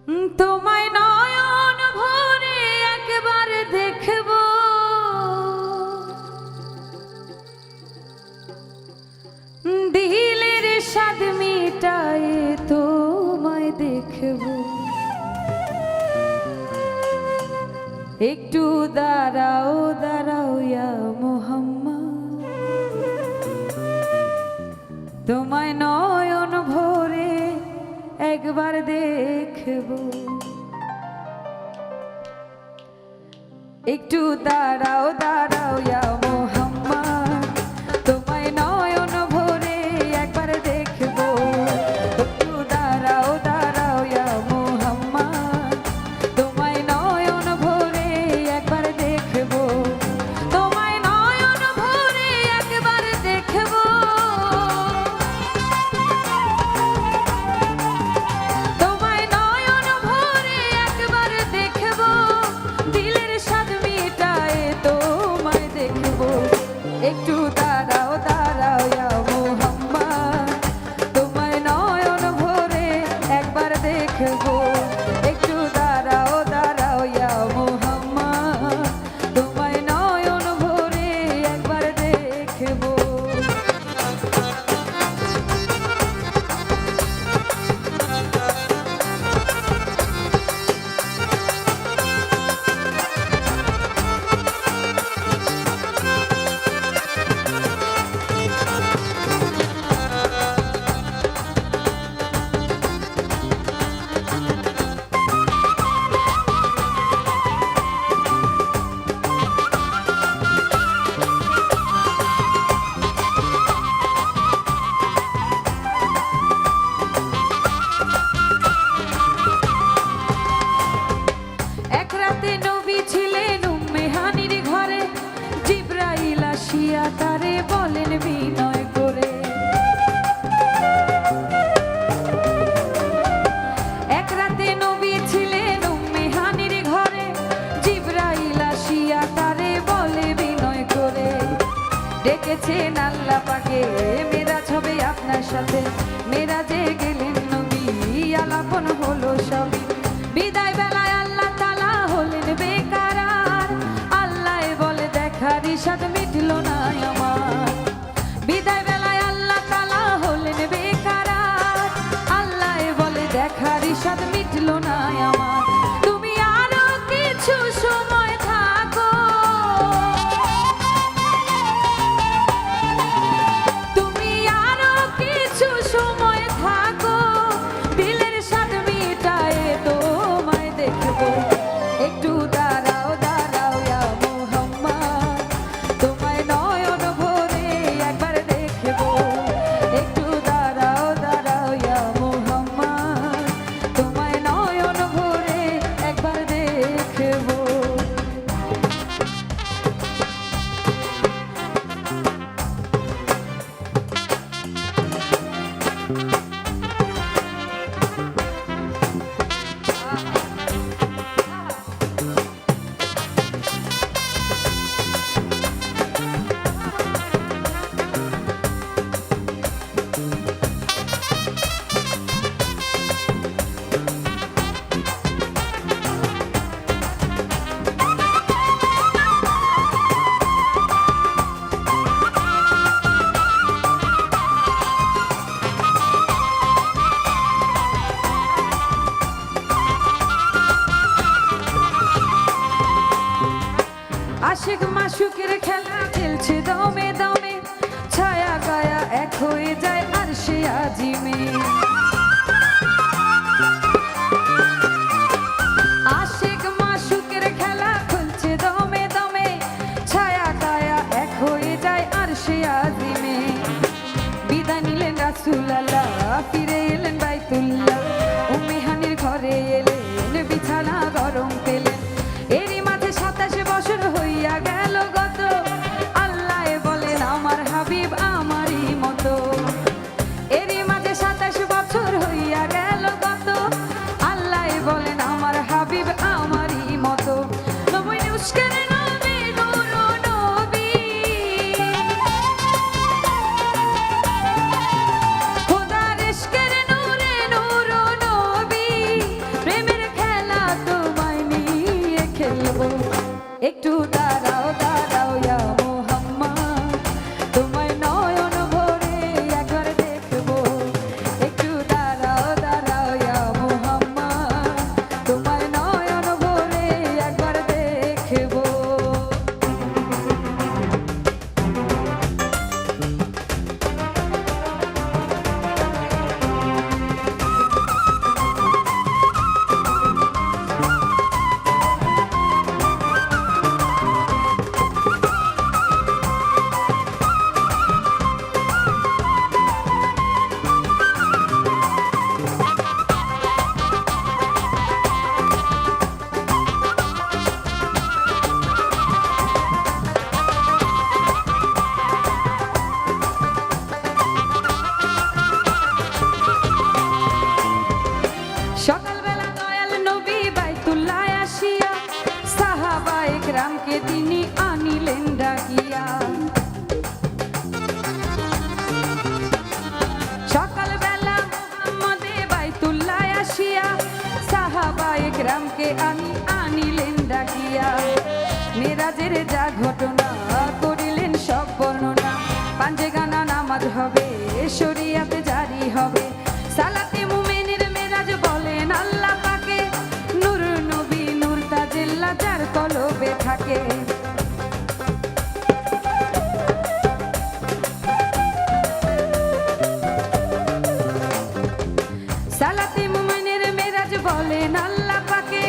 তোমায় নয়ন ভরে একবার দেখব, দিলের স্বাদ মিটায় তোমায় দেখব। একটু দাঁড়াও দাঁড়াও ইয়া মুহাম্মদ, তোমায় নয়ন ভরে একবার দেখব। একটু দাঁড়াও দাঁড়াও ইয়া মুহাম্মদ, তোমায় নয়ন ভরে একবার দেখব। একটু দাঁড়াও দাঁড়াও ইয়া মুহাম্মদ, তোমায় নয়ন ভরে একবার দেখব। তোমায় নয়ন ভরে একবার দেখব। তোমায় নয়ন ভরে একবার দেখব, দিলের স্বাদ মিটায় তোমায় দেখব। একটু দাঁড়াও দাঁড়াও ইয়া মুহাম্মদ, তোমায় নয়ন ভরে একবার দেখব। একটু দাঁড়াও দাঁড়াও ইয়া মুহাম্মদ, তোমায় নয়ন ভরে একবার দেখব। এক রাতে নবী ছিলেন উম্মে হানির ঘরে, জিবরাইল আসিয়া তারে বলেন বিনয় করে। এক রাতে নবী ছিলেন উম্মে হানির ঘরে, জিবরাইল আসিয়া তারে বলে বিনয় করে। ডেকেছেন আল্লাহ পাকে মেরাজ হবে আপনার সাথে, মেরাজে গেলেন নবী আলাপন হলো সবই। বিদায় বেলায় আল্লাহ তাআলা হলেন বেকারার, আল্লাহ বলে দেখার ইশাদ মিটল না আমার। বিদায় বেলায় আল্লাহ তাআলা হলেন বেকারার, আল্লাহ বলে দেখার ইশাদ মিটল না আমার। তুমি আরো কিছু সময় থাকো, তুমি আরো কিছু সময় থাকো, দিলের স্বাদ মিটায় তোমায় দেখব। একটু দাঁড়াও দাঁড়াও ইয়া মুহাম্মদ, তোমায় নয়ন ভরে একবার দেখব। একটু দাঁড়াও দাঁড়াও ইয়া মুহাম্মদ, তোমায় নয়ন ভরে একবার দেখব। আশিক মাশুকের খেলা খেলছে দমে দমে, ছায়া গায়া এক হয়ে যায় আরশে আজিমে। আশিক মাশুকের খেলা খেলছে দমে দমে, ছায়া গায়া এক হয়ে যায় আরশে আজিমে। বিদায় নিলেন রাসূল আল্লাহ, ফিরে এলেন বাইতুল্লাহ, উম্মে হানির ঘরে এলেন বিছানা গরম পেলেন। এরই মাঝে 27 বছর হইয়া গেল গত, আল্লাহ বলেন আমার হাবিব আমারই মতো। এরই মাঝে 27 বছর একটু দাঁড়াও দাঁড়াও ইয়া মোহাম্মদ, তোমায় নয়ন ভরে একবার দেখবো। একটু দাঁড়াও দাঁড়াও ইয়া মোহাম্মদ, তোমায় নয়ন ভরে একবার দেখবো। সকালবেলা দয়াল নবী বাইতুল্লাহ আসিয়া সাহাবায়ে কেরামকে তিনি আনিলেন ডাকিয়া। সকালবেলা মুহাম্মদে বাইতুল্লাহ আসিয়া সাহাবায়ে কেরামকে আনিলেন ডাকিয়া। মেরাজের যা ঘটনা করিলেন সব বর্ণনা, পাঞ্জে গানা নামাজ হবে, শরিয়াতে জারি হবে, সালাতে মুমিনের মেরাজ বলেন আল্লাহ পাকে, নূর নবী নূর তাজিল্লা যার কলবে থাকে। সালাতে মুমিনের মেরাজ বলেন আল্লাহ পাকে,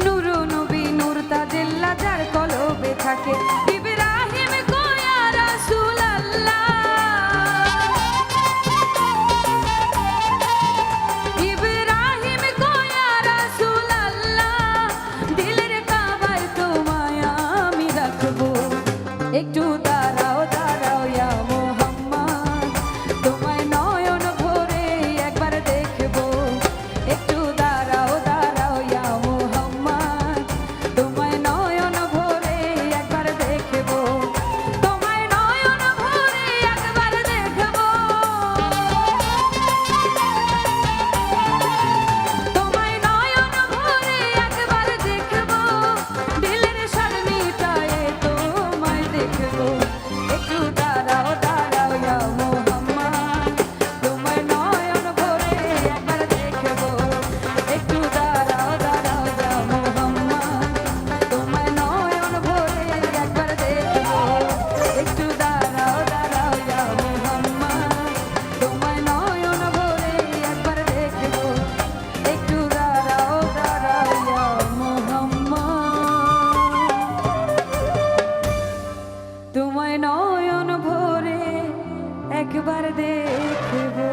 নূর নবী নূর তাজিল্লা যার কলবে থাকে। ইব্রাহিম কোয়া রাসূলুল্লাহ, ইব্রাহিম কোয়া রাসূলুল্লাহ, দিলের কাবায় তোমায় আমি রাখবো। একটু দাঁড়াও দাঁড়াও ইয়া মোহাম্মদ, তোমায় নয়ন ভরে একবার দেখবো। একটু দাঁড়াও দাঁড়াও ইয়া মোহাম্মদ, তোমায় নয়ন ভরে একবার দেখবো। তোমায় নয়ন ভরে একবার দেখবো। তোমায় নয়ন ভরে একবার দেখবো, দিলের সার মিটায়ে তোমায় দেখবো। একটু দাঁড়াও দাঁড়াও ইয়া মোহাম্মদ, তোমায় নয়ন ভরে একবার দেখবো। একটু দাঁড়াও দাঁড়াও ইয়া মোহাম্মদ, তোমায় নয়ন ভরে একবার দেখবো। একটু দাঁড়াও দাঁড়াও ইয়া মোহাম্মদ, তোমায় নয়ন ভরে একবার দেখবো। একটু দাঁড়াও দাঁড়াও ইয়া মোহাম্মদ, তোমায় নয়ন ভরে একবার দেখবো।